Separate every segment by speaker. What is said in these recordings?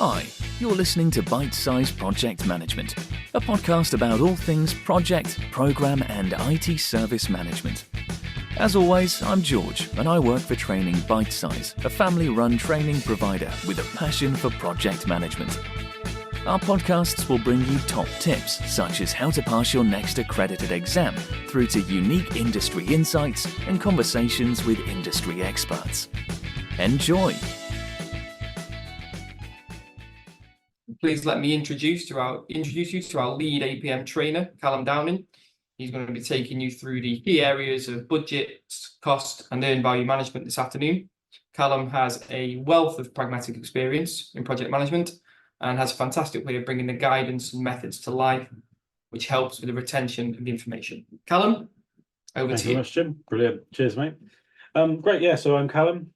Speaker 1: Hi, you're listening to Bytesize Project Management, a podcast about all things project, program, and IT service management. As always, I'm George, and I work for Training Bytesize, a family-run training provider with a passion for project management. Our podcasts will bring you top tips, such as how to pass your next accredited exam, through to unique industry insights and conversations with industry experts. Enjoy!
Speaker 2: Please let me introduce you to our lead APM trainer, Callum Downing. He's going to be taking you through the key areas of budget, cost, and earned value management this afternoon. Callum has a wealth of pragmatic experience in project management and has a fantastic way of bringing the guidance and methods to life, which helps with the retention of the information. Callum, over to you.
Speaker 3: Thanks very much, Jim. Brilliant. Cheers, mate. Great. Yeah, so I'm Callum.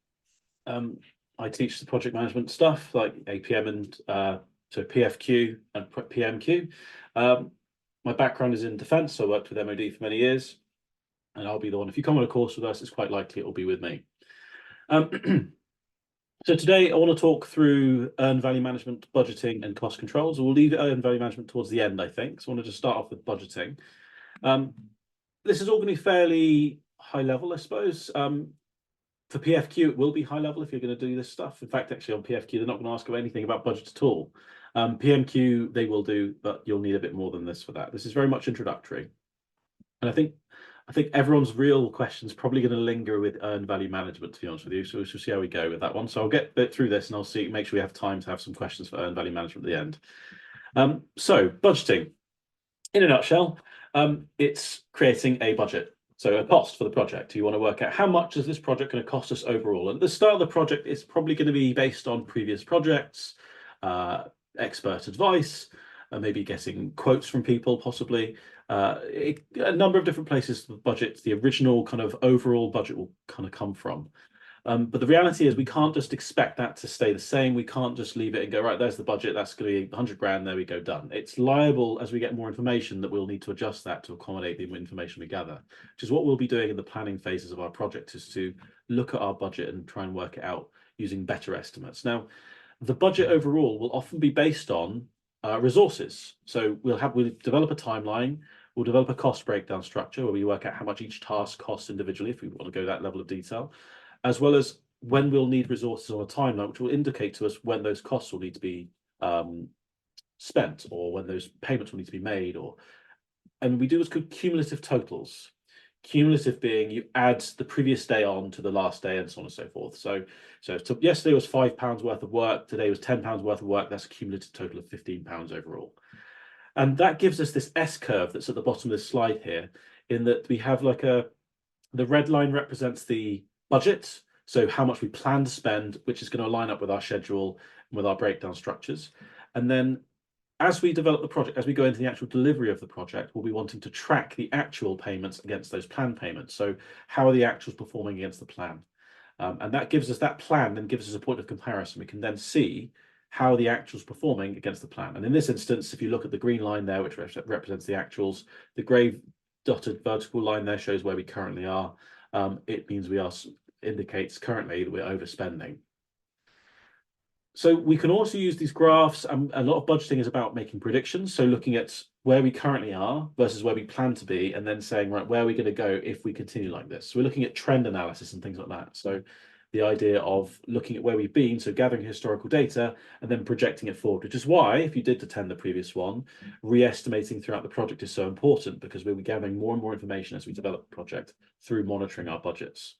Speaker 3: I teach the project management stuff like APM and so PFQ and PMQ. My background is in defence, so I worked with MOD for many years, and I'll be the one. If you come on a course with us, it's quite likely it will be with me. So today I want to talk through earned value management, budgeting, and cost controls. We'll leave earned value management towards the end, I think. So I want to just start off with budgeting. This is all going to be fairly high level, I suppose. For PFQ, it will be high level if you're going to do this stuff. In fact, actually on PFQ, they're not going to ask you anything about budget at all. PMQ, they will do, but you'll need a bit more than this for that. This is very much introductory. And I think everyone's real question's probably going to linger with earned value management, to be honest with you. So we'll see how we go with that one. So I'll get a bit through this and I'll make sure we have time to have some questions for earned value management at the end. So budgeting, in a nutshell, it's creating a budget. So a cost for the project. You want to work out how much is this project going to cost us overall. And at the start of the project, it's probably going to be based on previous projects, expert advice, maybe getting quotes from people, possibly. A number of different places the budget, the original kind of overall budget will kind of come from. But the reality is we can't just expect that to stay the same. We can't just leave it and go, right, there's the budget, that's going to be 100 grand, there we go, done. It's liable as we get more information that we'll need to adjust that to accommodate the information we gather, which is what we'll be doing in the planning phases of our project, is to look at our budget and try and work it out using better estimates. Now, the budget overall will often be based on resources. So we'll develop a timeline, we'll develop a cost breakdown structure where we work out how much each task costs individually, if we want to go that level of detail, as well as when we'll need resources on a timeline, which will indicate to us when those costs will need to be spent, or when those payments will need to be made, and we do what's called cumulative totals. Cumulative being you add the previous day on to the last day and so on and so forth. So yesterday was £5 worth of work, today was £10 worth of work, that's a cumulative total of £15 overall. And that gives us this S-curve that's at the bottom of this slide here, in that we have like the red line represents the budget, so how much we plan to spend, which is going to line up with our schedule and with our breakdown structures. And then as we develop the project, as we go into the actual delivery of the project, we'll be wanting to track the actual payments against those planned payments. So how are the actuals performing against the plan? And that gives us that plan, then gives us a point of comparison. We can then see how the actuals performing against the plan. And in this instance, if you look at the green line there, which represents the actuals, the grey dotted vertical line there shows where we currently are. It means indicates currently that we're overspending. So we can also use these graphs, and a lot of budgeting is about making predictions. So looking at where we currently are versus where we plan to be, and then saying, right, where are we going to go if we continue like this? So we're looking at trend analysis and things like that. So the idea of looking at where we've been, so gathering historical data and then projecting it forward, which is why, if you did attend the previous one, re-estimating throughout the project is so important, because we'll be gathering more and more information as we develop the project through monitoring our budgets.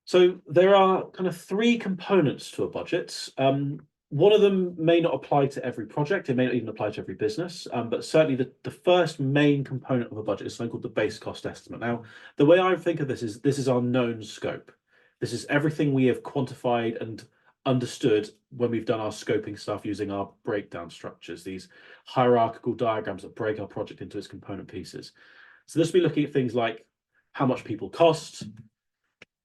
Speaker 3: So there are kind of three components to a budget. One of them may not apply to every project. It may not even apply to every business, but certainly the first main component of a budget is something called the base cost estimate. Now, the way I think of this is our known scope. This is everything we have quantified and understood when we've done our scoping stuff using our breakdown structures, these hierarchical diagrams that break our project into its component pieces. So this will be looking at things like how much people cost,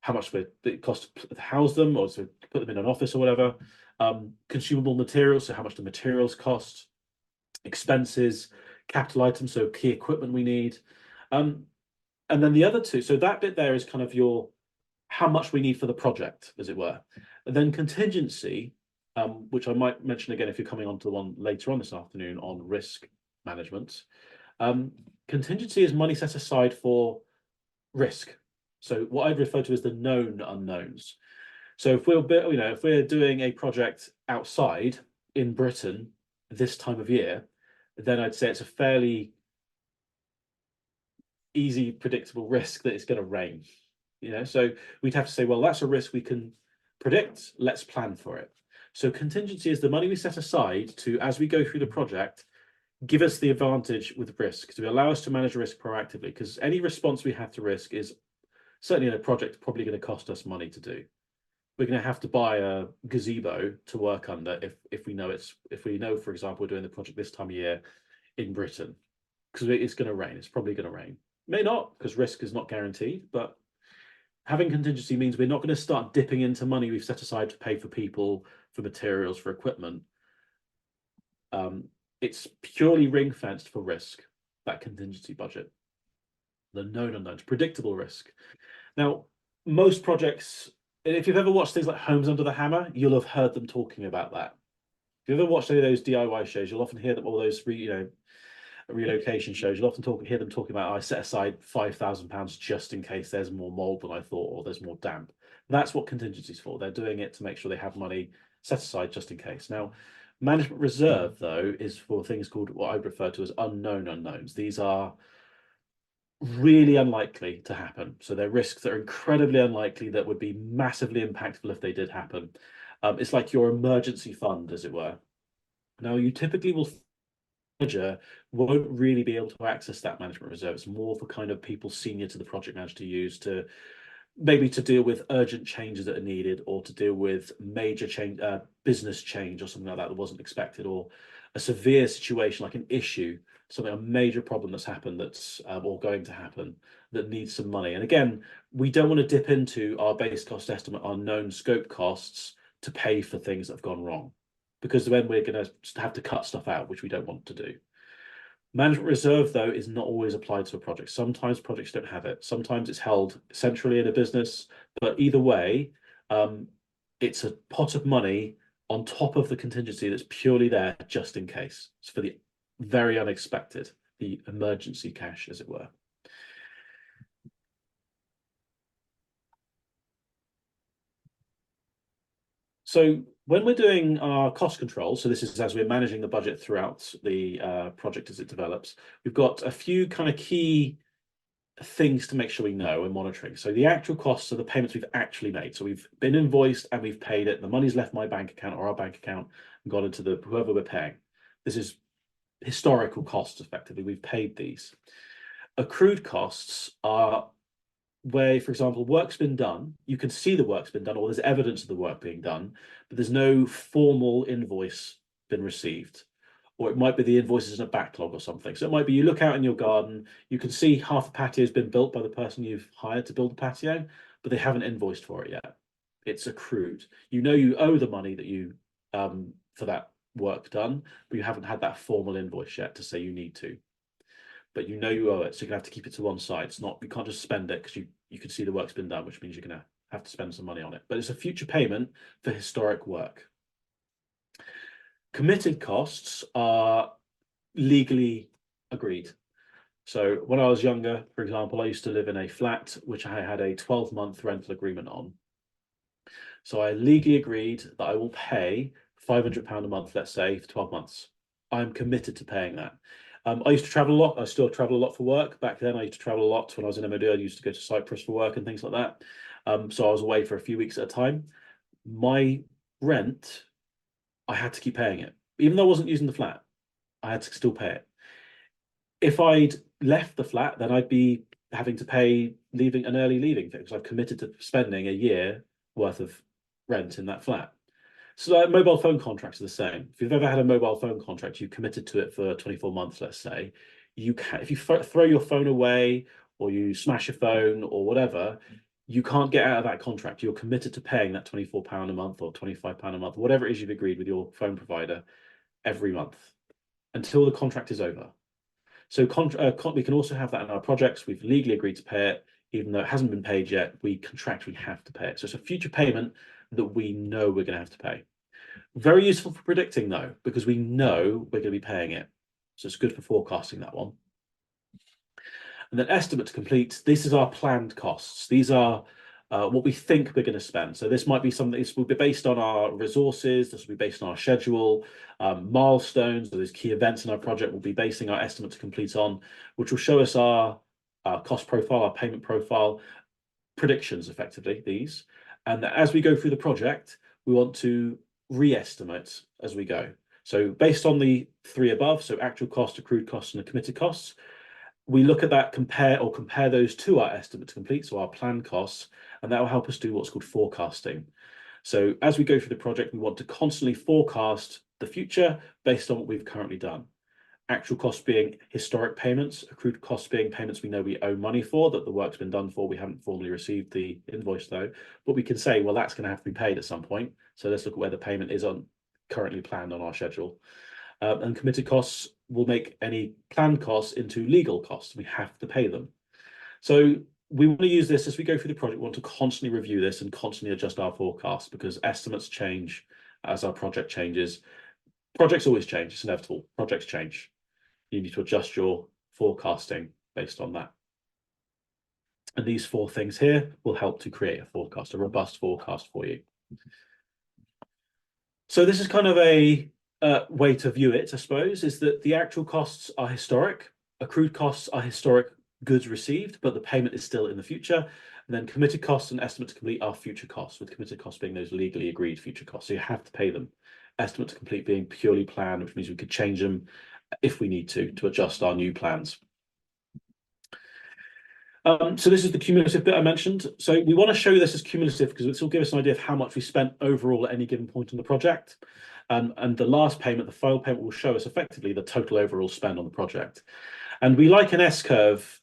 Speaker 3: how much it costs to house them, or to put them in an office or whatever, consumable materials, so how much the materials cost, expenses, capital items, so key equipment we need. And then the other two, so that bit there is kind of your how much we need for the project, as it were. And then contingency, which I might mention again if you're coming on to the one later on this afternoon on risk management. Contingency is money set aside for risk. So what I'd refer to as the known unknowns. So if we're doing a project outside in Britain this time of year, then I'd say it's a fairly easy, predictable risk that it's going to rain. So we'd have to say, well, that's a risk we can predict. Let's plan for it. So contingency is the money we set aside to, as we go through the project, give us the advantage with risk, to allow us to manage risk proactively, because any response we have to risk is certainly in a project probably going to cost us money to do. We're going to have to buy a gazebo to work under if we know, for example, we're doing the project this time of year in Britain, because it's going to rain. It's probably going to rain. May not, because risk is not guaranteed, but having contingency means we're not going to start dipping into money we've set aside to pay for people, for materials, for equipment. It's purely ring-fenced for risk, that contingency budget. The known unknowns, predictable risk. Now, most projects, if you've ever watched things like Homes Under the Hammer, you'll have heard them talking about that. If you've ever watched any of those DIY shows, you'll often hear them, all those relocation shows, you'll often hear them talking about, I set aside £5,000 just in case there's more mold than I thought, or there's more damp. That's what contingency is for. They're doing it to make sure they have money set aside just in case. Now, management reserve, though, is for things called what I refer to as unknown unknowns. These are really unlikely to happen. So they're risks that are incredibly unlikely that would be massively impactful if they did happen. It's like your emergency fund, as it were. Now, you typically manager won't really be able to access that management reserve. It's more for kind of people senior to the project manager to use to maybe to deal with urgent changes that are needed, or to deal with major change, business change or something like that wasn't expected, or a severe situation like an issue, something, a major problem that's happened that's or going to happen that needs some money. And again, we don't want to dip into our base cost estimate, our known scope costs, to pay for things that have gone wrong, because then we're going to have to cut stuff out, which we don't want to do. Management reserve, though, is not always applied to a project. Sometimes projects don't have it. Sometimes it's held centrally in a business, but either way, it's a pot of money on top of the contingency that's purely there just in case. It's for the very unexpected, the emergency cash, as it were. So when we're doing our cost control, so this is as we're managing the budget throughout the project as it develops, we've got a few kind of key things to make sure we know and monitoring. So the actual costs are the payments we've actually made. So we've been invoiced and we've paid it. The money's left my bank account or our bank account and gone into whoever we're paying. This is historical costs, effectively. We've paid these. Accrued costs are where, for example, work's been done, you can see the work's been done, or there's evidence of the work being done, but there's no formal invoice been received. Or it might be the invoice is in a backlog or something. So it might be you look out in your garden, you can see half the patio has been built by the person you've hired to build the patio, but they haven't invoiced for it yet. It's accrued. You know you owe the money that you for that work done, but you haven't had that formal invoice yet to say you need to. But you know you owe it, so you're gonna have to keep it to one side. It's not, you can't just spend it because you can see the work's been done, which means you're gonna have to spend some money on it. But it's a future payment for historic work. Committed costs are legally agreed. So when I was younger, for example, I used to live in a flat which I had a 12-month rental agreement on. So I legally agreed that I will pay £500 a month, let's say, for 12 months. I'm committed to paying that. I used to travel a lot. I still travel a lot for work. Back then, I used to travel a lot when I was in MOD. I used to go to Cyprus for work and things like that. So I was away for a few weeks at a time. My rent, I had to keep paying it. Even though I wasn't using the flat, I had to still pay it. If I'd left the flat, then I'd be having to pay an early leaving fee, because I've committed to spending a year worth of rent in that flat. So like mobile phone contracts are the same. If you've ever had a mobile phone contract, you committed to it for 24 months, let's say, you can, if you throw your phone away or you smash your phone or whatever, you can't get out of that contract. You're committed to paying that £24 a month or £25 a month, whatever it is you've agreed with your phone provider every month until the contract is over. So we can also have that in our projects. We've legally agreed to pay it. even though it hasn't been paid yet, we contractually have to pay it. So it's a future payment that we know we're going to have to pay. Very useful for predicting though, because we know we're going to be paying it. So it's good for forecasting that one. And then estimate to complete, this is our planned costs. These are what we think we're going to spend. So this might be something, this will be based on our resources, this will be based on our schedule, milestones, so those key events in our project will be basing our estimate to complete on, which will show us our cost profile, our payment profile, predictions effectively, these. And as we go through the project, we want to re-estimate as we go. So based on the three above, so actual cost, accrued costs, and the committed costs, we look at that, compare those to our estimate to complete, so our planned costs, and that will help us do what's called forecasting. So as we go through the project, we want to constantly forecast the future based on what we've currently done. Actual costs being historic payments, accrued costs being payments we know we owe money for, that the work's been done for, we haven't formally received the invoice though, but we can say, well, that's going to have to be paid at some point. So let's look at where the payment is currently planned on our schedule. And committed costs will make any planned costs into legal costs. We have to pay them. So we want to use this as we go through the project. We want to constantly review this and constantly adjust our forecast, because estimates change as our project changes. Projects always change, it's inevitable. Projects change. You need to adjust your forecasting based on that. And these four things here will help to create a forecast, a robust forecast for you. So this is kind of a way to view it, I suppose, is that the actual costs are historic, accrued costs are historic goods received, but the payment is still in the future. And then committed costs and estimate to complete are future costs, with committed costs being those legally agreed future costs. So you have to pay them. Estimate to complete being purely planned, which means we could change them if we need to adjust our new plans. So this is the cumulative bit I mentioned. So we want to show this as cumulative because this will give us an idea of how much we spent overall at any given point in the project. And the last payment, the final payment, will show us effectively the total overall spend on the project. And we like an S-curve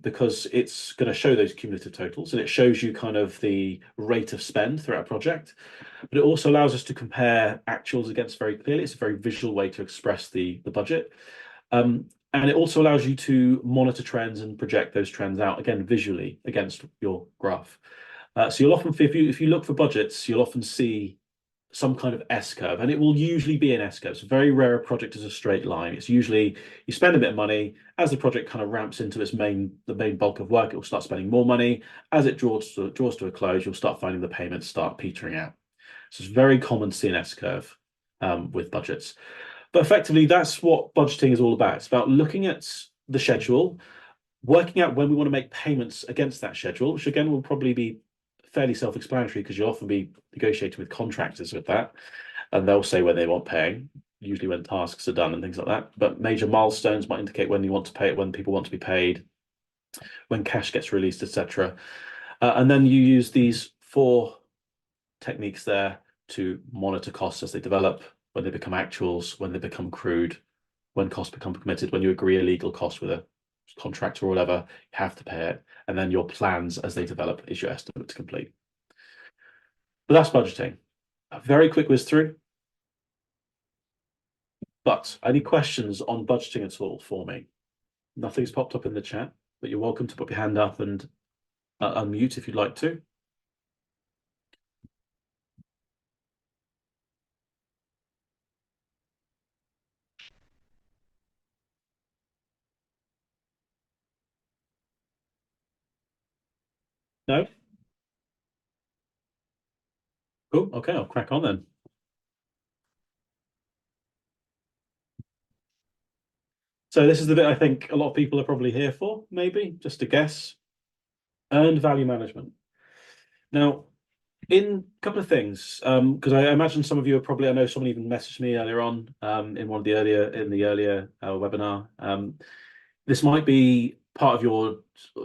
Speaker 3: because it's going to show those cumulative totals, and it shows you kind of the rate of spend throughout a project. But it also allows us to compare actuals against very clearly. It's a very visual way to express the budget. And it also allows you to monitor trends and project those trends out, again, visually against your graph. So you'll often, if you look for budgets, you'll often see some kind of S-curve, and it will usually be an S-curve. It's very rare a project is a straight line. It's usually you spend a bit of money, as the project kind of ramps into the main bulk of work, it will start spending more money. As it draws to a close, you'll start finding the payments start petering out. So it's very common to see an S-curve with budgets. But effectively, that's what budgeting is all about. It's about looking at the schedule, working out when we want to make payments against that schedule, which again will probably be fairly self-explanatory because you'll often be negotiating with contractors with that, and they'll say when they want paying, usually when tasks are done and things like that. But major milestones might indicate when you want to pay it, when people want to be paid, when cash gets released, etc. And then you use these four techniques there to monitor costs as they develop, when they become actuals, when they become accrued, when costs become committed, when you agree a legal cost with a contractor or whatever, you have to pay it. And then your plans as they develop is your estimate to complete. But that's budgeting. A very quick whiz through. But any questions on budgeting at all for me? Nothing's popped up in the chat, but you're welcome to put your hand up and unmute if you'd like to. No? Cool. Okay, I'll crack on then. So this is the bit I think a lot of people are probably here for, maybe, just to guess. Earned value management. Now, in a couple of things, because I imagine some of you are probably, I know someone even messaged me earlier on in one of the earlier webinar. This might be part of your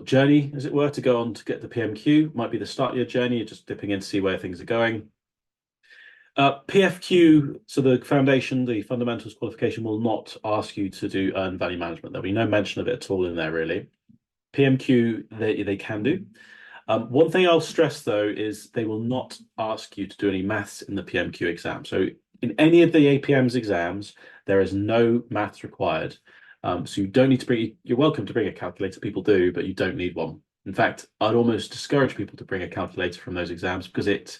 Speaker 3: journey, as it were, to go on to get the PMQ. Might be the start of your journey, you're just dipping in to see where things are going. PFQ, so the foundation, the fundamentals qualification, will not ask you to do earned value management. There'll be no mention of it at all in there, really. PMQ, they can do. One thing I'll stress, though, is they will not ask you to do any maths in the PMQ exam. So in any of the APM's exams, there is no maths required. So you don't need to bring, you're welcome to bring a calculator, people do, but you don't need one. In fact, I'd almost discourage people to bring a calculator from those exams because it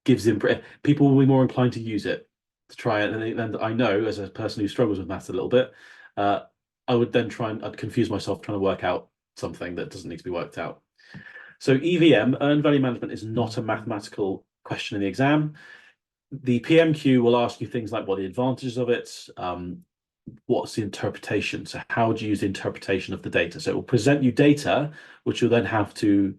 Speaker 3: gives them people will be more inclined to use it to try it. And I know, as a person who struggles with maths a little bit, I would then I'd confuse myself trying to work out something that doesn't need to be worked out. So EVM, earned value management, is not a mathematical question in the exam. The PMQ will ask you things like what are the advantages of it, what's the interpretation? So how do you use the interpretation of the data? So it will present you data, which you'll then have to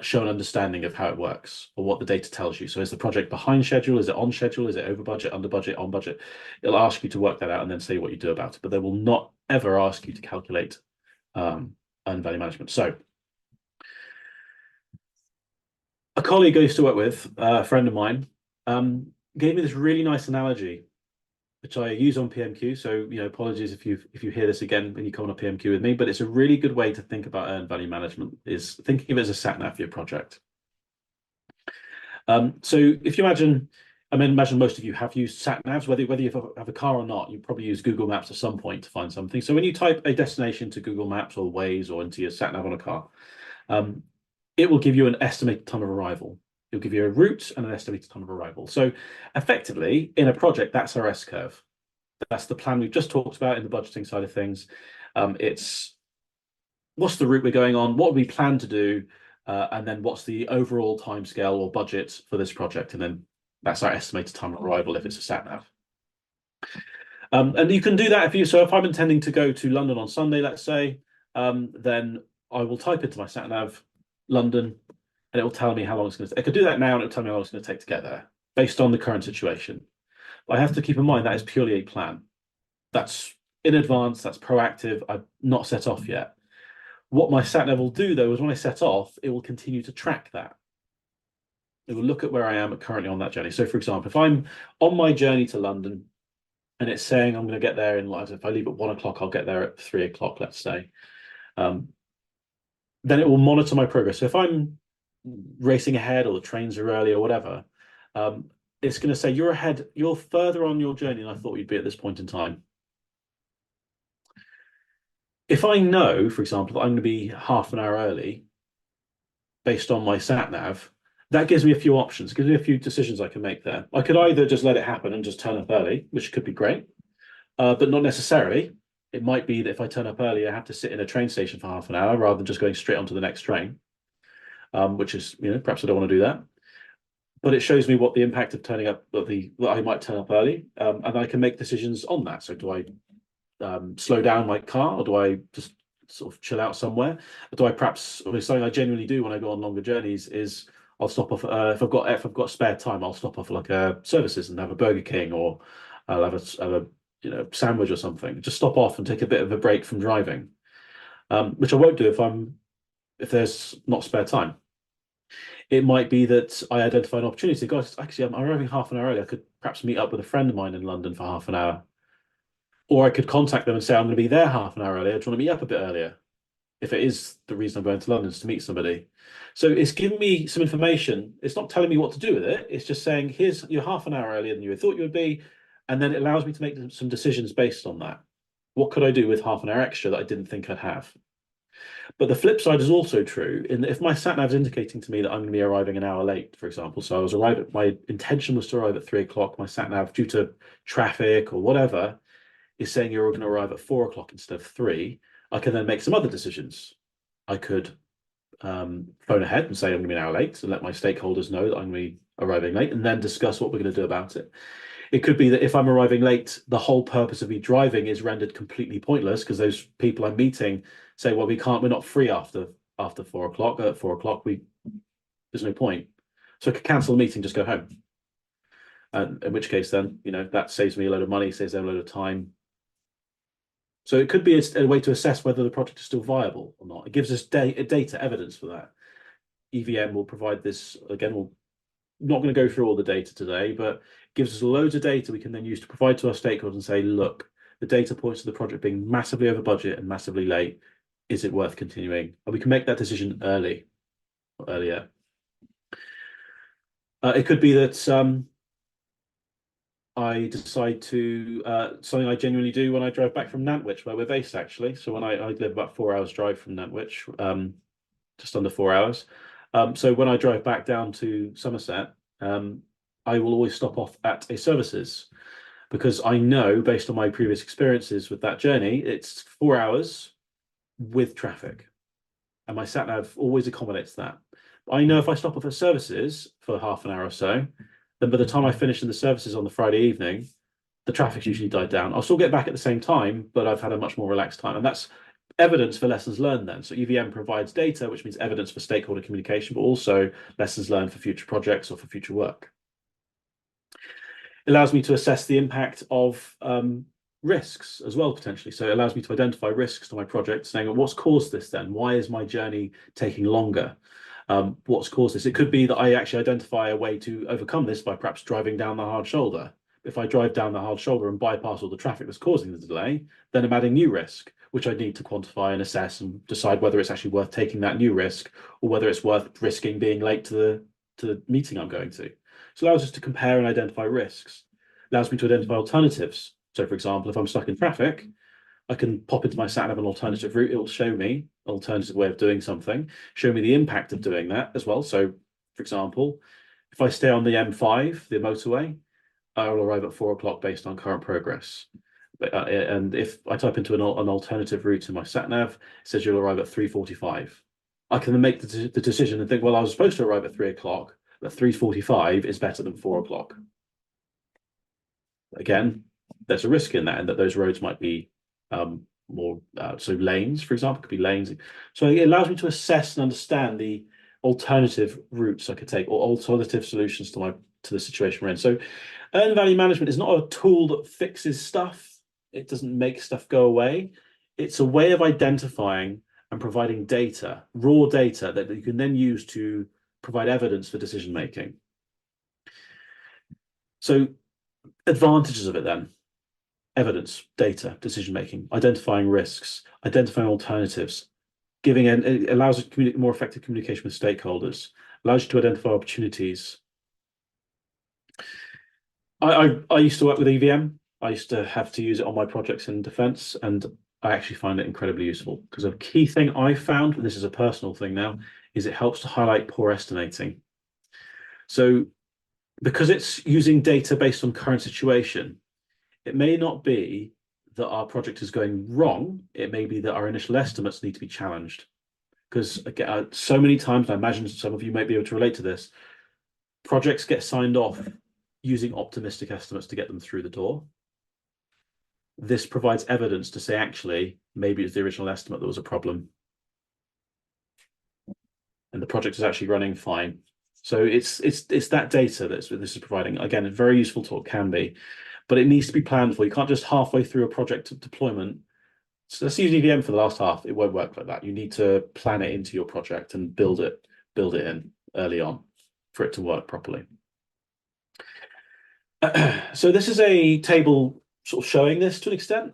Speaker 3: show an understanding of how it works or what the data tells you. So is the project behind schedule? Is it on schedule? Is it over budget, under budget, on budget? It'll ask you to work that out and then say what you do about it. But they will not ever ask you to calculate earned value management. So a colleague I used to work with, a friend of mine, gave me this really nice analogy, which I use on PMQ. So, apologies if you hear this again when you come on a PMQ with me, but it's a really good way to think about earned value management, is thinking of it as a sat nav for your project. So if you imagine most of you have used sat navs, whether you have a car or not, you probably use Google Maps at some point to find something. So when you type a destination to Google Maps or Waze or into your sat nav on a car, it will give you an estimated time of arrival. It'll give you a route and an estimated time of arrival. So effectively, in a project, that's our S-curve. That's the plan we've just talked about in the budgeting side of things. It's what's the route we're going on, what we plan to do, and then what's the overall timescale or budget for this project. And then that's our estimated time of arrival if it's a sat nav. And you can do that if I'm intending to go to London on Sunday, let's say, then I will type into my sat nav London, and it will tell me how long it's going to take. I could do that now, and it'll tell me how long it's going to take to get there, based on the current situation. But I have to keep in mind that is purely a plan. That's in advance, that's proactive. I've not set off yet. What my sat nav will do, though, is when I set off, it will continue to track that. It will look at where I am currently on that journey. So, for example, if I'm on my journey to London, and it's saying I'm going to get there if I leave at 1 o'clock, I'll get there at 3 o'clock, let's say. Then it will monitor my progress. So if I'm racing ahead or the trains are early or whatever, it's going to say you're further on your journey than I thought you'd be at this point in time. If I know, for example, that I'm going to be half an hour early based on my sat nav, that gives me a few options, gives me a few decisions I can make there. I could either just let it happen and just turn up early, which could be great, but not necessarily. It might be that if I turn up early, I have to sit in a train station for half an hour rather than just going straight onto the next train, which is, perhaps I don't want to do that. But it shows me what the impact of turning up, that I might turn up early, and I can make decisions on that. So do I slow down my car, or do I just sort of chill out somewhere? Or do I perhaps, something I genuinely do when I go on longer journeys is I'll stop off, if I've got spare time, I'll stop off like a services and have a Burger King, or I'll have a sandwich or something. Just stop off and take a bit of a break from driving, which I won't do if there's not spare time. It might be that I identify an opportunity. Guys, actually, I'm arriving half an hour early. I could perhaps meet up with a friend of mine in London for half an hour. Or I could contact them and say, I'm going to be there half an hour earlier. Do you want to meet up a bit earlier? If it is the reason I'm going to London is to meet somebody. So it's giving me some information. It's not telling me what to do with it. It's just saying, you're half an hour earlier than you thought you would be. And then it allows me to make some decisions based on that. What could I do with half an hour extra that I didn't think I'd have? But the flip side is also true. If my sat nav is indicating to me that I'm going to be arriving an hour late, for example, so my intention was to arrive at 3 o'clock, my sat nav, due to traffic or whatever, is saying you're going to arrive at 4 o'clock instead of 3, I can then make some other decisions. I could phone ahead and say I'm going to be an hour late and let my stakeholders know that I'm going to be arriving late, and then discuss what we're going to do about it. It could be that if I'm arriving late, the whole purpose of me driving is rendered completely pointless because those people I'm meeting say, well, we're not free after 4 o'clock. At 4 o'clock, there's no point. So I could cancel the meeting, just go home. And in which case then, that saves me a load of money, saves them a load of time. So it could be a way to assess whether the project is still viable or not. It gives us data evidence for that. EVM will provide this. Again, we're not going to go through all the data today, but gives us loads of data we can then use to provide to our stakeholders and say, look, the data points to the project being massively over budget and massively late. Is it worth continuing? And we can make that decision earlier. It could be that I decide to something I genuinely do when I drive back from Nantwich, where we're based actually. So when I live about 4 hours drive from Nantwich, just under 4 hours. So when I drive back down to Somerset, I will always stop off at a services, because I know based on my previous experiences with that journey, it's 4 hours with traffic, and my sat nav always accommodates that. I know if I stop off at services for half an hour or so, then by the time I finish in the services on the Friday evening, the traffic's usually died down. I'll still get back at the same time, but I've had a much more relaxed time. And that's evidence for lessons learned then. So EVM provides data, which means evidence for stakeholder communication, but also lessons learned for future projects or for future work. It allows me to assess the impact of risks as well, potentially. So it allows me to identify risks to my project, saying, well, what's caused this then? Why is my journey taking longer? What's caused this? It could be that I actually identify a way to overcome this by perhaps driving down the hard shoulder. If I drive down the hard shoulder and bypass all the traffic that's causing the delay, then I'm adding new risk, which I need to quantify and assess and decide whether it's actually worth taking that new risk or whether it's worth risking being late to the meeting I'm going to. So it allows us to compare and identify risks. It allows me to identify alternatives. So for example, if I'm stuck in traffic, I can pop into my sat nav an alternative route. It will show me an alternative way of doing something, show me the impact of doing that as well. So for example, if I stay on the M5, the motorway, I will arrive at 4 o'clock based on current progress. And if I type into an alternative route in my sat nav, it says you'll arrive at 3:45. I can then make the decision and think, well, I was supposed to arrive at 3 o'clock, but 3:45 is better than 4 o'clock. Again, there's a risk in that, and that those roads might be more so lanes, for example, could be lanes. So it allows me to assess and understand the alternative routes I could take or alternative solutions to the situation we're in. So earned value management is not a tool that fixes stuff. It doesn't make stuff go away. It's a way of identifying and providing data, raw data that you can then use to provide evidence for decision making. So advantages of it then: evidence, data, decision making, identifying risks, identifying alternatives, it allows more effective communication with stakeholders, allows you to identify opportunities. I used to work with EVM. I used to have to use it on my projects in defense, and I actually find it incredibly useful, because a key thing I found, and this is a personal thing now, is it helps to highlight poor estimating. So because it's using data based on current situation, it may not be that our project is going wrong. It may be that our initial estimates need to be challenged. Because again, so many times, I imagine some of you may be able to relate to this, projects get signed off using optimistic estimates to get them through the door. This provides evidence to say, actually, maybe it's the original estimate that was a problem, and the project is actually running fine. So it's that data that this is providing. Again, a very useful tool, can be, but it needs to be planned for. You can't just halfway through a project deployment. So let's use EVM for the last half. It won't work like that. You need to plan it into your project and build it in early on for it to work properly. So this is a table sort of showing this to an extent.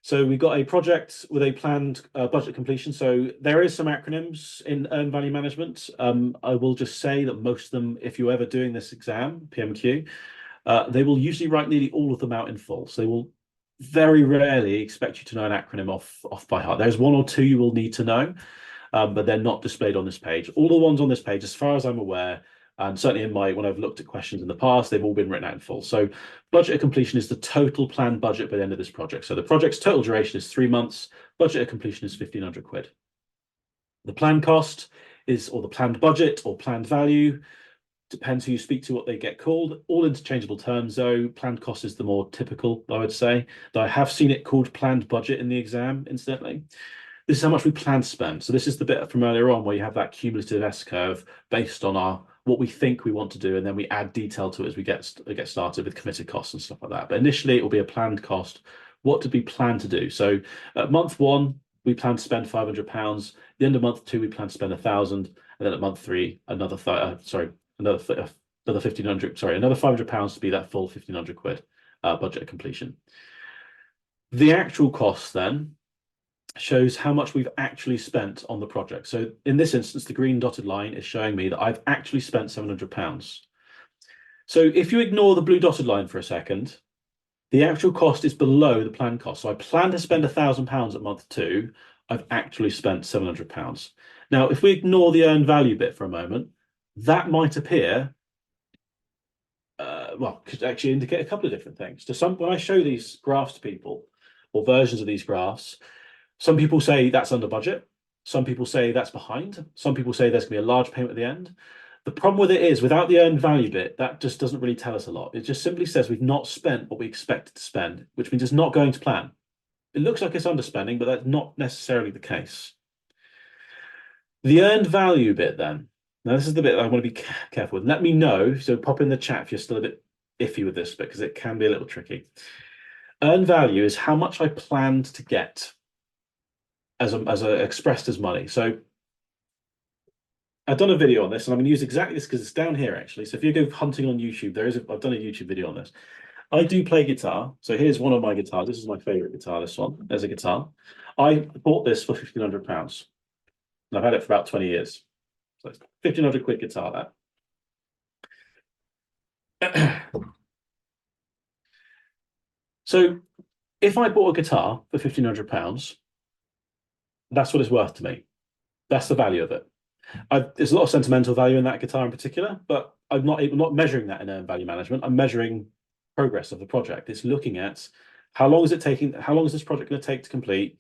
Speaker 3: So we've got a project with a planned budget completion. So there is some acronyms in earned value management. I will just say that most of them, if you're ever doing this exam, PMQ, they will usually write nearly all of them out in full. So they will very rarely expect you to know an acronym off by heart. There's one or two you will need to know, but they're not displayed on this page. All the ones on this page, as far as I'm aware, and certainly when I've looked at questions in the past, they've all been written out in full. So budget of completion is the total planned budget by the end of this project. So the project's total duration is 3 months. Budget of completion is 1,500 quid. The planned cost is, or the planned budget or planned value, depends who you speak to, what they get called. All interchangeable terms, though. Planned cost is the more typical, I would say. Though I have seen it called planned budget in the exam, incidentally. This is how much we plan to spend. So this is the bit from earlier on where you have that cumulative S-curve based on what we think we want to do, and then we add detail to it as we get started with committed costs and stuff like that. But initially, it will be a planned cost. What did we plan to do? So at month 1, we plan to spend £500. At the end of month 2, we plan to spend 1,000, and then at month 3, another 1,500. Sorry, another £500 to be that full 1,500 quid budget completion. The actual cost then shows how much we've actually spent on the project. So in this instance, the green dotted line is showing me that I've actually spent £700. So if you ignore the blue dotted line for a second, the actual cost is below the planned cost. So I plan to spend £1,000 at month 2. I've actually spent £700. Now, if we ignore the earned value bit for a moment, that might appear, could actually indicate a couple of different things. When I show these graphs to people, or versions of these graphs, some people say that's under budget. Some people say that's behind. Some people say there's going to be a large payment at the end. The problem with it is, without the earned value bit, that just doesn't really tell us a lot. It just simply says we've not spent what we expected to spend, which means it's not going to plan. It looks like it's underspending, but that's not necessarily the case. The earned value bit then. Now, this is the bit I want to be careful with. Let me know, so pop in the chat if you're still a bit iffy with this bit, because it can be a little tricky. Earned value is how much I planned to get as expressed as money. So I've done a video on this, and I'm going to use exactly this because it's down here actually. So if you go hunting on YouTube, I've done a YouTube video on this. I do play guitar. So here's one of my guitars. This is my favorite guitar, this one. There's a guitar. I bought this for £1,500. And I've had it for about 20 years. So it's 1,500 quid guitar, that. So if I bought a guitar for £1,500, that's what it's worth to me. That's the value of it. There's a lot of sentimental value in that guitar in particular, but I'm not measuring that in earned value management. I'm measuring progress of the project. It's looking at how long is it taking, how long is this project going to take to complete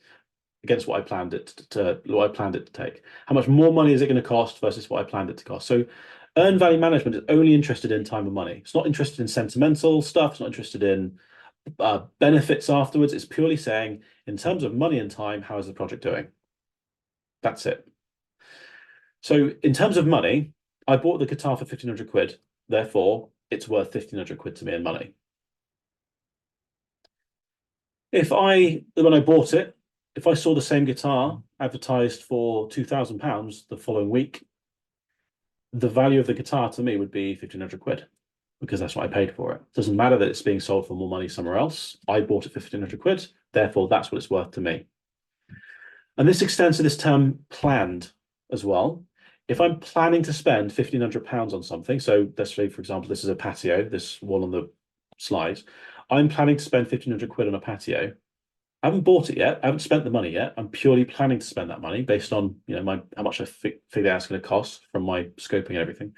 Speaker 3: against what I planned it to take. How much more money is it going to cost versus what I planned it to cost? So earned value management is only interested in time and money. It's not interested in sentimental stuff. It's not interested in benefits afterwards. It's purely saying, in terms of money and time, how is the project doing? That's it. So in terms of money, I bought the guitar for 1,500 quid. Therefore, it's worth 1,500 quid to me in money. When I bought it, if I saw the same guitar advertised for £2,000 the following week, the value of the guitar to me would be 1,500 quid, because that's what I paid for it. It doesn't matter that it's being sold for more money somewhere else. I bought it for 1,500 quid. Therefore, that's what it's worth to me. And this extends to this term planned as well. If I'm planning to spend £1,500 on something, so let's say, for example, this is a patio, this one on the slide, I'm planning to spend 1,500 quid on a patio. I haven't bought it yet. I haven't spent the money yet. I'm purely planning to spend that money based on, how much I figure that's going to cost from my scoping and everything.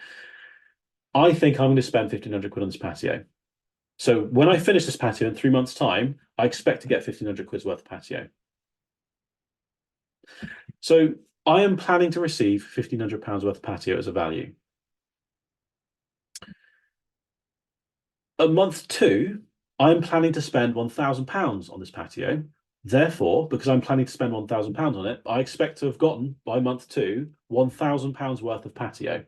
Speaker 3: I think I'm going to spend 1,500 quid on this patio. So when I finish this patio in 3 months' time, I expect to get 1,500 quid's worth of patio. So I am planning to receive £1,500 worth of patio as a value. At month 2, I'm planning to spend £1,000 on this patio. Therefore, because I'm planning to spend £1,000 on it, I expect to have gotten, by month 2, £1,000 worth of patio.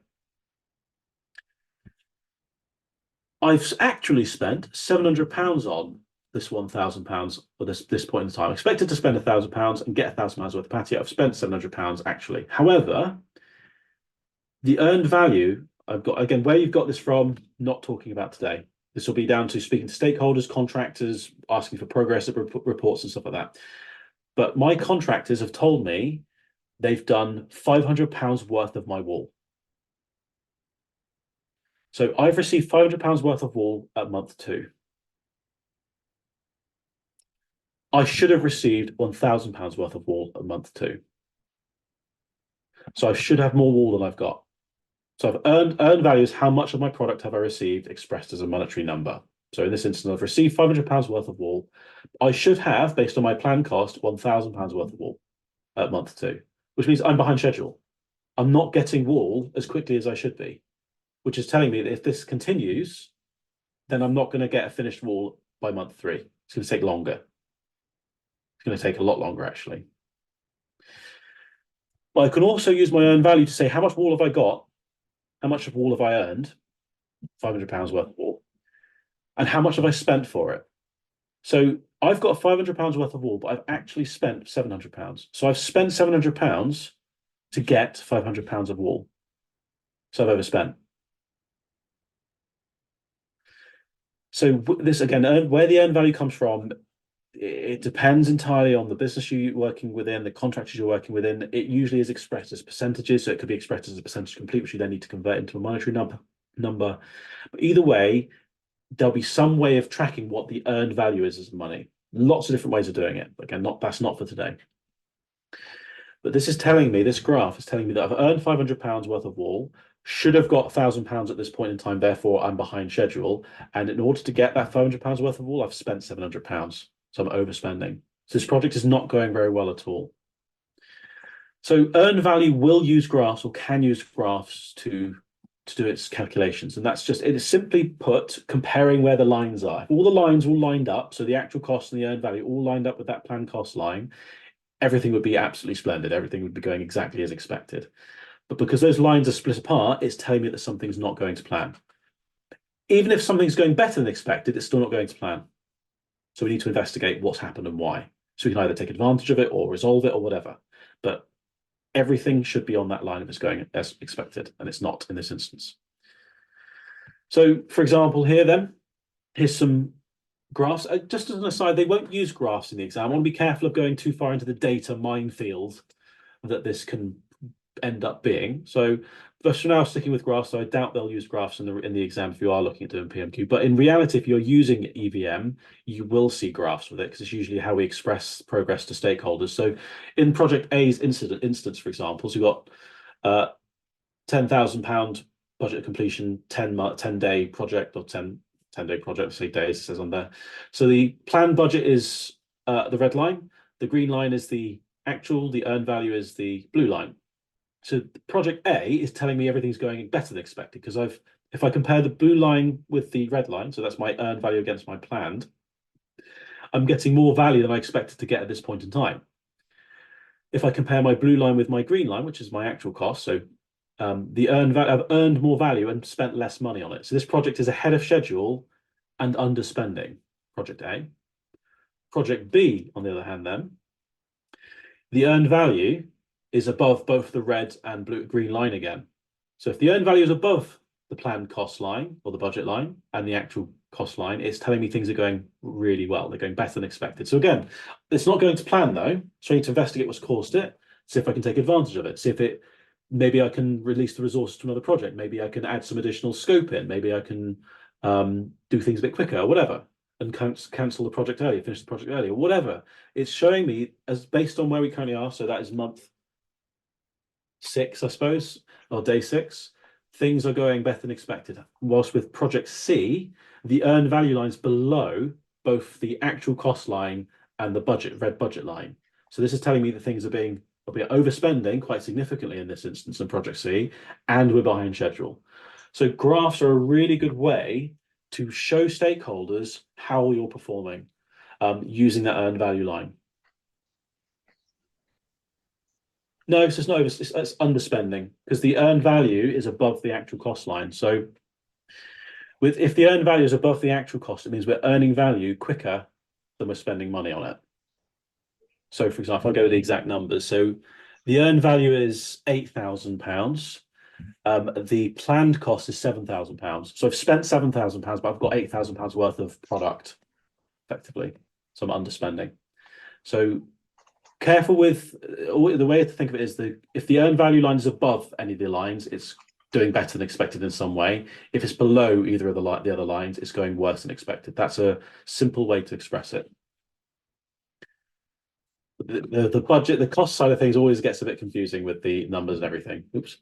Speaker 3: I've actually spent £700 on this £1,000 at this point in time. I expected to spend £1,000 and get £1,000 worth of patio. I've spent £700 actually. However, the earned value I've got, again, where you've got this from, not talking about today. This will be down to speaking to stakeholders, contractors, asking for progress reports and stuff like that. But my contractors have told me they've done £500 worth of my wall. So I've received £500 worth of wall at month 2. I should have received £1,000 worth of wall at month 2. So I should have more wall than I've got. So I've earned value is how much of my product have I received expressed as a monetary number. So in this instance, I've received £500 worth of wall. I should have, based on my planned cost, £1,000 worth of wall at month 2, which means I'm behind schedule. I'm not getting wall as quickly as I should be, which is telling me that if this continues, then I'm not going to get a finished wall by month 3. It's going to take longer. It's going to take a lot longer, actually. But I can also use my earned value to say, how much wall have I got? How much of wall have I earned? £500 worth of wall. And how much have I spent for it? So I've got £500 worth of wall, but I've actually spent £700. So I've spent £700 to get £500 of wall. So I've overspent. So this, again, where the earned value comes from, it depends entirely on the business you're working within, the contractors you're working within. It usually is expressed as percentages, so it could be expressed as a percentage complete, which you then need to convert into a monetary number. number. But either way, there'll be some way of tracking what the earned value is as money. Lots of different ways of doing it. Again, that's not for today. But this is telling me, this graph is telling me that I've earned £500 worth of wool, should have got £1,000 at this point in time, therefore I'm behind schedule. And in order to get that £500 worth of wool, I've spent £700. So I'm overspending. So this project is not going very well at all. So earned value will use graphs or can use graphs to do its calculations. And that's just, it is simply put, comparing where the lines are. If all the lines all lined up, so the actual cost and the earned value all lined up with that planned cost line, everything would be absolutely splendid. Everything would be going exactly as expected. But because those lines are split apart, it's telling me that something's not going to plan. Even if something's going better than expected, it's still not going to plan. So we need to investigate what's happened and why. So we can either take advantage of it or resolve it or whatever. But everything should be on that line if it's going as expected, and it's not in this instance. So, for example, here then, here's some graphs. Just as an aside, they won't use graphs in the exam. I want to be careful of going too far into the data minefield that this can end up being. So, just for now, sticking with graphs, so I doubt they'll use graphs in the exam if you are looking at doing PMQ. But in reality, if you're using EVM, you will see graphs with it because it's usually how we express progress to stakeholders. So, in Project A's instance, for example, so you've got £10,000 budget completion, 10-day project or 10-day project, say days, it says on there. So the planned budget is the red line, the green line is the actual, the earned value is the blue line. So project A is telling me everything's going better than expected because if I compare the blue line with the red line, so that's my earned value against my planned, I'm getting more value than I expected to get at this point in time. If I compare my blue line with my green line, which is my actual cost, so the I've earned more value and spent less money on it. So this project is ahead of schedule and underspending, project A. Project B, on the other hand, then, the earned value is above both the red and green line again. So if the earned value is above the planned cost line or the budget line and the actual cost line, it's telling me things are going really well. They're going better than expected. So again, it's not going to plan though. So I need to investigate what's caused it, see if I can take advantage of it, see if maybe I can release the resources to another project. Maybe I can add some additional scope in. Maybe I can do things a bit quicker or whatever, and cancel the project earlier, finish the project earlier, whatever. It's showing me as based on where we currently are. So that is month 6, I suppose, or day 6. Things are going better than expected. Whilst with project C, the earned value line's below both the actual cost line and the red budget line. So this is telling me that things are overspending quite significantly in this instance in project C, and we're behind schedule. So graphs are a really good way to show stakeholders how you're performing using that earned value line. No, it's not it's underspending because the earned value is above the actual cost line. So if the earned value is above the actual cost, it means we're earning value quicker than we're spending money on it. So for example, I'll go with the exact numbers. So the earned value is £8,000. The planned cost is £7,000. So I've spent £7,000, but I've got £8,000 worth of product effectively. So I'm underspending. So careful with the way to think of it is if the earned value line is above any of the lines, it's doing better than expected in some way. If it's below either of the other lines, it's going worse than expected. That's a simple way to express it. The budget, the cost side of things always gets a bit confusing with the numbers and everything. Oops.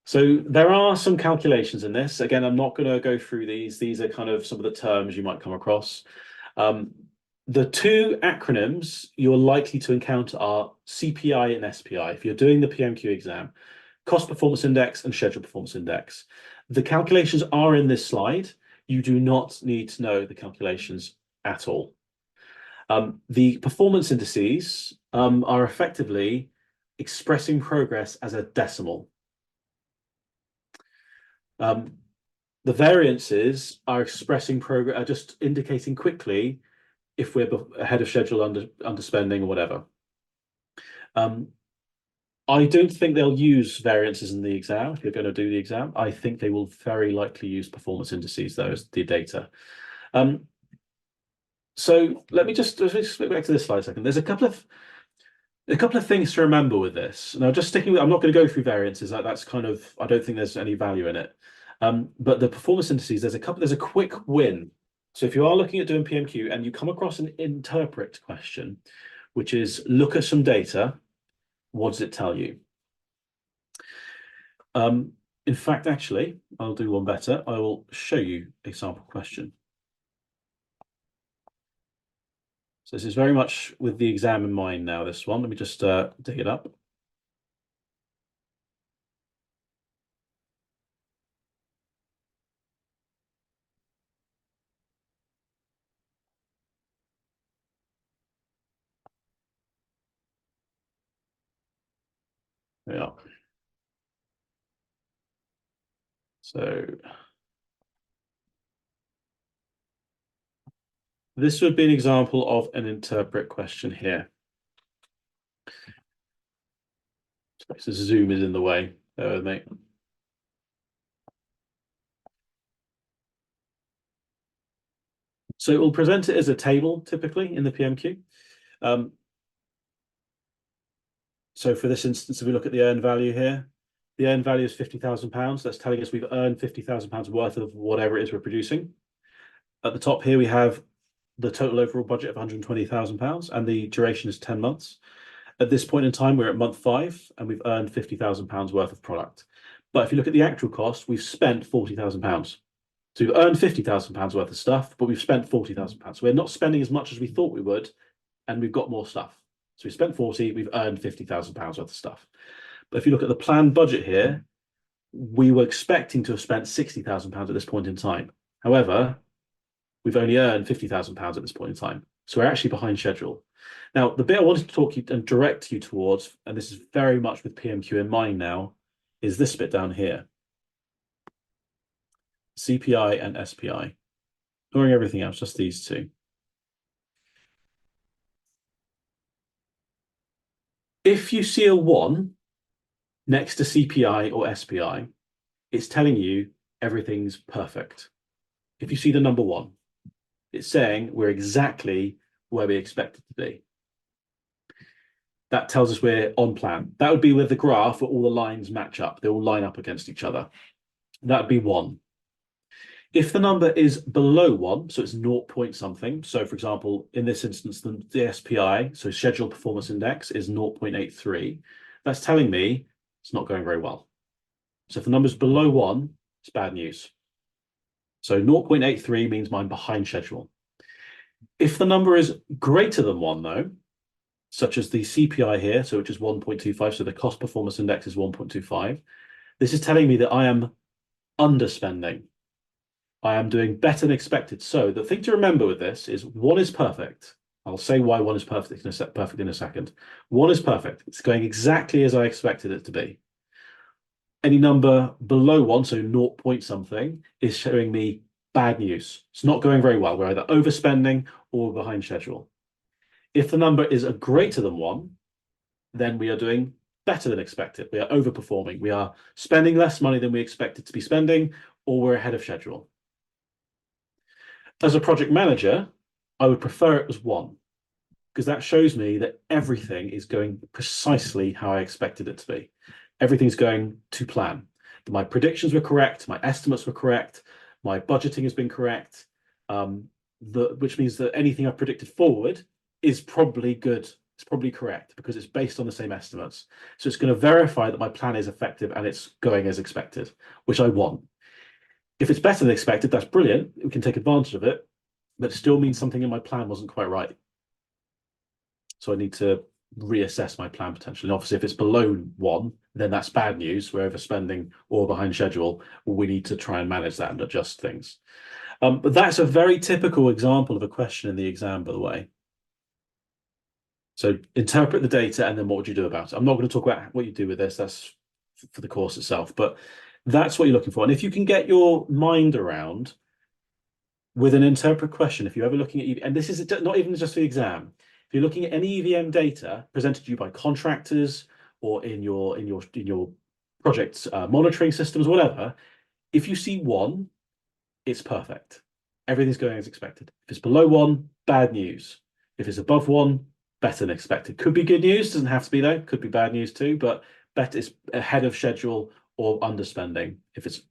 Speaker 3: So there are some calculations in this. Again, I'm not going to go through these. These are kind of some of the terms you might come across. The two acronyms you're likely to encounter are CPI and SPI. If you're doing the PMQ exam, Cost Performance Index and Schedule Performance Index. The calculations are in this slide. You do not need to know the calculations at all. The performance indices are effectively expressing progress as a decimal. The variances are expressing progress, are just indicating quickly if we're ahead of schedule, underspending, or whatever. I don't think they'll use variances in the exam if you're going to do the exam. I think they will very likely use performance indices, though, as the data. So let's flip back to this slide a second. There's a couple of A couple of things to remember with this. Now, just sticking with, I'm not going to go through variances. That's kind of, I don't think there's any value in it. But the performance indices, there's a quick win. So if you are looking at doing PMQ and you come across an interpret question, which is look at some data, what does it tell you? In fact, actually, I'll do one better. I will show you a sample question. So this is very much with the exam in mind now, this one. Let me just dig it up. Yeah. So this would be an example of an interpret question here. So Zoom is in the way, mate. So we'll present it as a table, typically, in the PMQ. So for this instance, if we look at the earned value here, the earned value is £50,000. That's telling us we've earned £50,000 worth of whatever it is we're producing. At the top here, we have the total overall budget of £120,000, and the duration is 10 months. At this point in time, we're at month 5, and we've earned £50,000 worth of product. But if you look at the actual cost, we've spent £40,000. So we've earned £50,000 worth of stuff, but we've spent £40,000. So we're not spending as much as we thought we would, and we've got more stuff. So we spent 40, we've earned £50,000 worth of stuff. But if you look at the planned budget here, we were expecting to have spent £60,000 at this point in time. However, we've only earned £50,000 at this point in time. So we're actually behind schedule. Now, the bit I wanted to talk you and direct you towards, and this is very much with PMQ in mind now, is this bit down here. CPI and SPI. Ignoring everything else, just these two. If you see a 1 next to CPI or SPI, it's telling you everything's perfect. If you see the number 1, it's saying we're exactly where we expect it to be. That tells us we're on plan. That would be with the graph where all the lines match up. They all line up against each other. That would be 1. If the number is below 1, so it's 0 point something, so for example, in this instance, the SPI, so Scheduled Performance Index, is 0.83, that's telling me it's not going very well. So if the number's below 1, it's bad news. So 0.83 means I'm behind schedule. If the number is greater than 1, though, such as the CPI here, so which is 1.25, so the Cost Performance Index is 1.25, this is telling me that I am underspending. I am doing better than expected. So the thing to remember with this is 1 is perfect. I'll say why 1 is perfect in a second. 1 is perfect. It's going exactly as I expected it to be. Any number below 1, so 0 point something, is showing me bad news. It's not going very well. We're either overspending or behind schedule. If the number is a greater than 1, then we are doing better than expected. We are overperforming. We are spending less money than we expected to be spending, or we're ahead of schedule. As a project manager, I would prefer it as 1, because that shows me that everything is going precisely how I expected it to be. Everything's going to plan. My predictions were correct, my estimates were correct, my budgeting has been correct, which means that anything I've predicted forward is probably good. It's probably correct because it's based on the same estimates. So it's going to verify that my plan is effective and it's going as expected, which I want. If it's better than expected, that's brilliant. We can take advantage of it, but it still means something in my plan wasn't quite right. So I need to reassess my plan potentially. And obviously, if it's below 1, then that's bad news. We're overspending or behind schedule. We need to try and manage that and adjust things. But that's a very typical example of a question in the exam, by the way. So interpret the data and then what would you do about it? I'm not going to talk about what you do with this. That's for the course itself. But that's what you're looking for. And if you can get your mind around with an interpret question, if you're ever looking at, and this is not even just for the exam, if you're looking at any EVM data presented to you by contractors or in your project's monitoring systems, whatever, if you see 1, it's perfect. Everything's going as expected. If it's below 1, bad news. If it's above 1, better than expected. Could be good news, doesn't have to be though, could be bad news too, but better is ahead of schedule or underspending if it's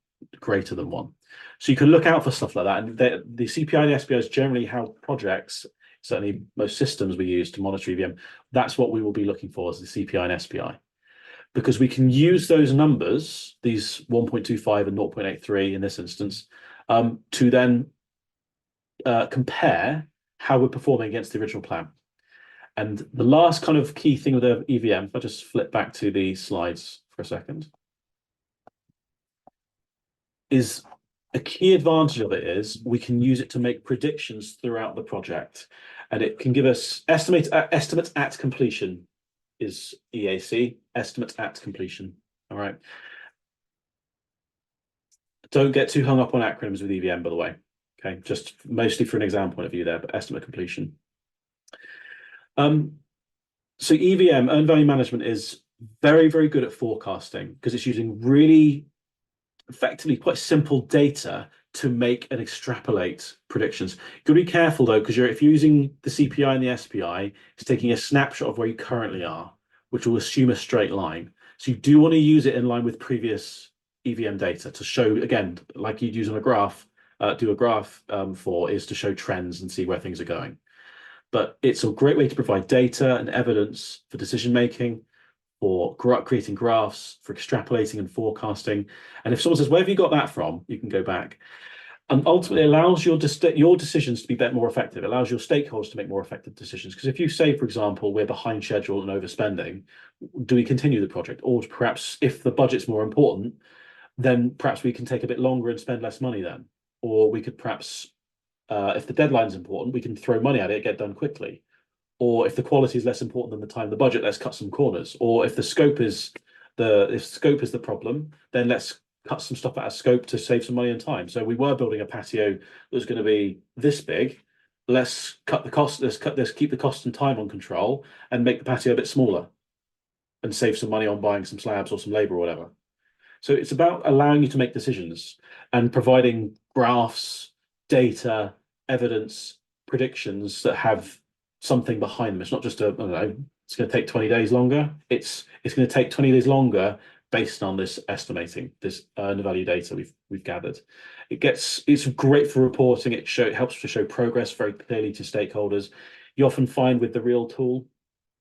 Speaker 3: greater than 1. So you can look out for stuff like that. And the CPI and the SPI is generally how projects, certainly most systems we use to monitor EVM, that's what we will be looking for as the CPI and SPI. Because we can use those numbers, these 1.25 and 0.83 in this instance, to then compare how we're performing against the original plan. And the last kind of key thing with the EVM, if I just flip back to the slides for a second, is a key advantage of it is we can use it to make predictions throughout the project. And it can give us estimates at completion is EAC, estimates at completion. All right. Don't get too hung up on acronyms with EVM, by the way. Okay, just mostly for an exam point of view there, but estimate completion. So EVM, earned value management, is very, very good at forecasting because it's using really effectively quite simple data to make and extrapolate predictions. You've got to be careful though, because if you're using the CPI and the SPI, it's taking a snapshot of where you currently are, which will assume a straight line. So you do want to use it in line with previous EVM data to show, again, like you'd use on a graph, do a graph for, is to show trends and see where things are going. But it's a great way to provide data and evidence for decision making, for creating graphs, for extrapolating and forecasting. And if someone says, where have you got that from? You can go back. And ultimately allows your decisions to be better, more effective. It allows your stakeholders to make more effective decisions. Because if you say, for example, we're behind schedule and overspending, do we continue the project? Or perhaps if the budget's more important, then perhaps we can take a bit longer and spend less money then. Or we could perhaps, if the deadline's important, we can throw money at it, get done quickly. Or if the quality is less important than the time of the budget, let's cut some corners. Or if the scope is the problem, then let's cut some stuff out of scope to save some money and time. So we were building a patio that was going to be this big. Let's cut the cost. Let's keep the cost and time on control and make the patio a bit smaller and save some money on buying some slabs or some labor or whatever. So it's about allowing you to make decisions and providing graphs, data, evidence, predictions that have something behind them. It's not just I don't know, it's going to take 20 days longer. It's going to take 20 days longer based on this estimating, this earned value data we've gathered. It's great for reporting. It helps to show progress very clearly to stakeholders. You often find with the real tool,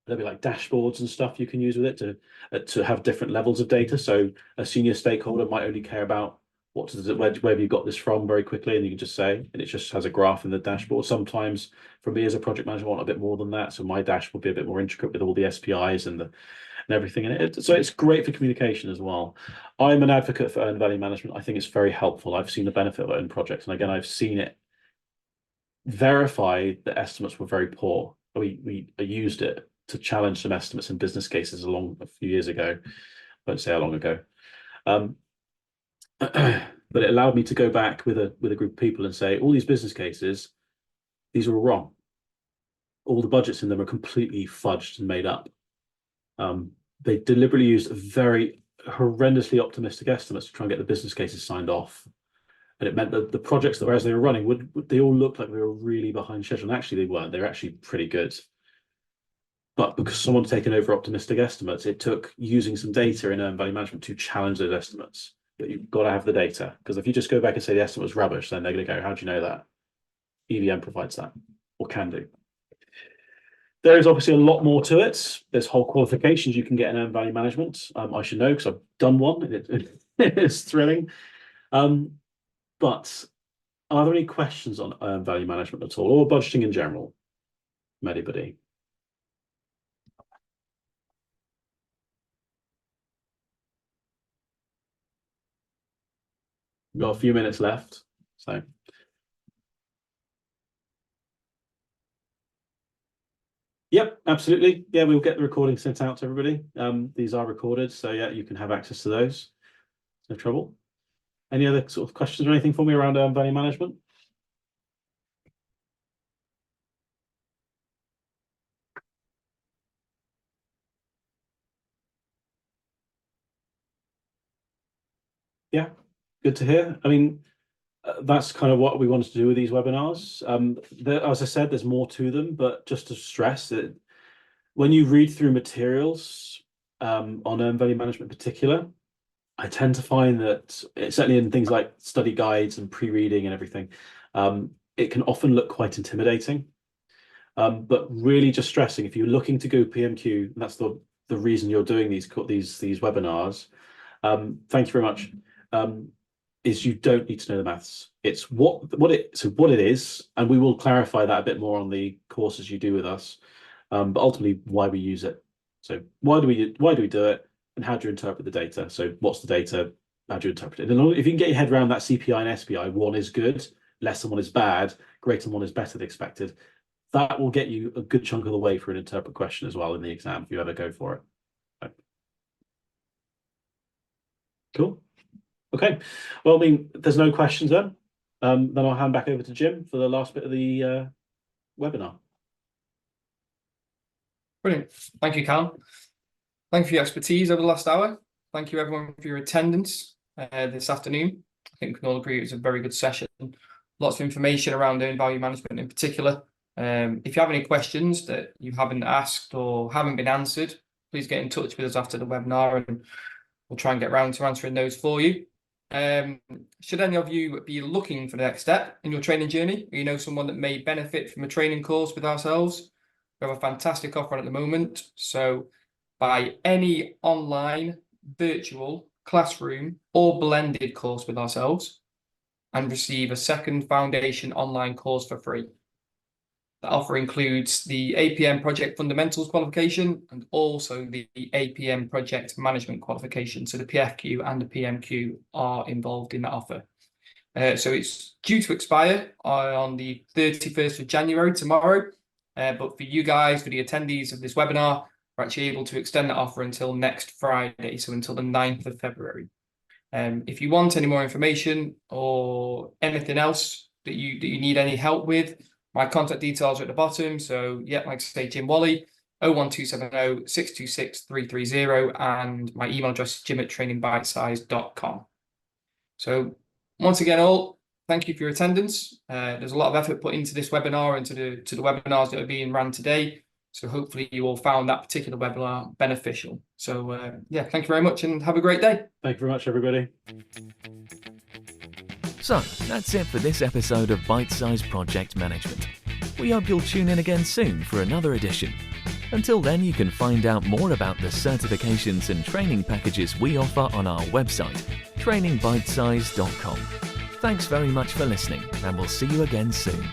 Speaker 3: there'll be like dashboards and stuff you can use with it to have different levels of data. So a senior stakeholder might only care about where have you got this from very quickly, and you can just say, and it just has a graph in the dashboard. Sometimes for me as a project manager, I want a bit more than that. So my dash will be a bit more intricate with all the SPIs and everything in it. So it's great for communication as well. I'm an advocate for earned value management. I think it's very helpful. I've seen the benefit of own projects. And again, I've seen it verify that estimates were very poor. We used it to challenge some estimates in business cases a few years ago. I won't say how long ago. But it allowed me to go back with a group of people and say, all these business cases, these are all wrong. All the budgets in them are completely fudged and made up. They deliberately used very horrendously optimistic estimates to try and get the business cases signed off. And it meant that the projects that as they were running, they all looked like they were really behind schedule. And actually they weren't. They were actually pretty good. But because someone's taken over optimistic estimates, it took using some data in earned value management to challenge those estimates. But you've got to have the data, because if you just go back and say the estimate was rubbish, then they're going to go, how do you know that? EVM provides that, or can do. There is obviously a lot more to it. There's whole qualifications you can get in earned value management. I should know because I've done one. It's thrilling. But are there any questions on earned value management at all, or budgeting in general? Anybody? We've got a few minutes left, so. Yep, absolutely. Yeah, we'll get the recording sent out to everybody. These are recorded, so yeah, you can have access to those. No trouble. Any other sort of questions or anything for me around value management? Yeah, good to hear. I mean, that's kind of what we wanted to do with these webinars. As I said, there's more to them, but just to stress that when you read through materials on earned value management in particular, I tend to find that certainly in things like study guides and pre-reading and everything, it can often look quite intimidating. But really just stressing, if you're looking to go PMQ, and that's the reason you're doing these webinars, thank you very much, is you don't need to know the maths. It's what it is, and we will clarify that a bit more on the courses you do with us, but ultimately why we use it. So why do we do it, and how do you interpret the data? So what's the data? How do you interpret it? And if you can get your head around that CPI and SPI, one is good, less than one is bad, greater than one is better than expected. That will get you a good chunk of the way for an interpret question as well in the exam if you ever go for it. Right. Cool. Okay. Well, I mean, if there's no questions then I'll hand back over to Jim for the last bit of the webinar.
Speaker 2: Brilliant. Thank you, Callum. Thank you for your expertise over the last hour. Thank you, everyone, for your attendance this afternoon. I think we can all agree it was a very good session. Lots of information around earned value management in particular. If you have any questions that you haven't asked or haven't been answered, please get in touch with us after the webinar and we'll try and get around to answering those for you. Should any of you be looking for the next step in your training journey, or you know someone that may benefit from a training course with ourselves, we have a fantastic offer at the moment. So buy any online, virtual, classroom or blended course with ourselves and receive a second foundation online course for free. The offer includes the APM Project Fundamentals qualification and also the APM Project Management qualification. So the PFQ and the PMQ are involved in that offer. So it's due to expire on the 31st of January, tomorrow. But for you guys, for the attendees of this webinar, we're actually able to extend that offer until next Friday, so until the 9th of February. If you want any more information or anything else that you need any help with, my contact details are at the bottom. So yeah, like I say, Jim Wally, 01270 626 330, and my email address is jim@trainingbytesize.com. So once again, all, thank you for your attendance. There's a lot of effort put into this webinar and to the webinars that are being run today. So hopefully you all found that particular webinar beneficial. So yeah, thank you very much and have a great day.
Speaker 3: Thank you very much, everybody.
Speaker 1: So, that's it for this episode of Bite-Size Project Management. We hope you'll tune in again soon for another edition. Until then, you can find out more about the certifications and training packages we offer on our website, trainingbytesize.com. Thanks very much for listening, and we'll see you again soon.